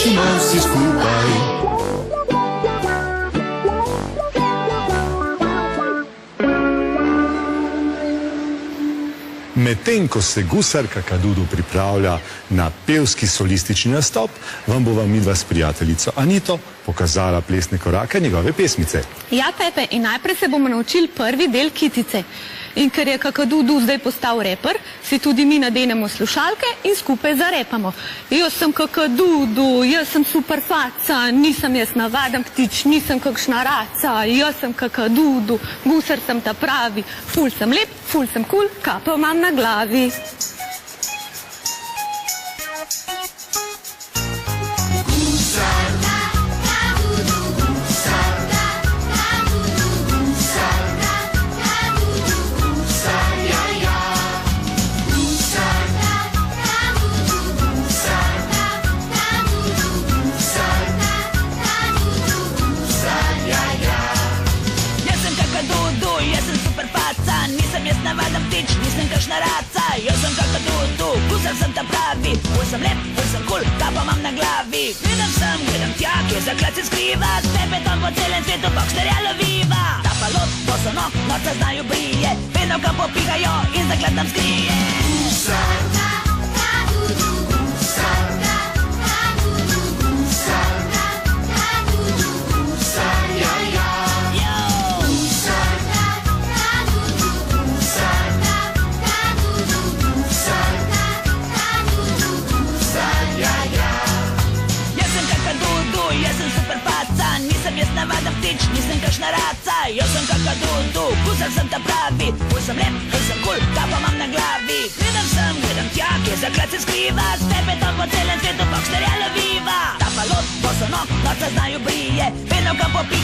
smo vsi skupaj. Medtem ko se gusarka Kadudu pripravlja na pevski solistični nastop, vam bova midva s prijateljico Anito pokazala plesne korake njegove pesmice. Ja, Pepe, in najprej se bomo naučili prvi del Kitice. In ker je Kakadudu zdaj postal reper, si tudi mi nadenemo slušalke in skupaj zarepamo. Jaz sem Kakadudu, jaz sem super faca, nisem jaz navaden ptič, nisem kakšna raca, jaz sem Kakadudu, gusar sem ta pravi, ful sem lep, ful sem kul, kapo imam na glavi. Nisem kakšna raca, jaz sem Kakadudu, gusar sem ta pravi, ful sem lep, ful sem kul, kapo imam na glavi. Gledam sem, gledam tja, kje zaklad se skriva, s tepetom po celem svetu boxerja loviva. Ta palot, bosono, norca znajo brije, vedno kam popihajo in zaklad nam skrije. Gusar, Kakadudu, gusar, Kakadudu, gusar, Kakadudu, gusar, ja, ja. Nisem jaz navaden ptič, nisem kakšna raca, jaz sem Kakadudu, gusar sem ta pravi, ful sem lep, ful sem kul, kapo imam na glavi. Gledam sem, gledam tja, kje zaklad se skriva, s tepetom po celem svetu boxerja loviva. Ta palot, bosono, norca znajo brije, vedno kam popihajo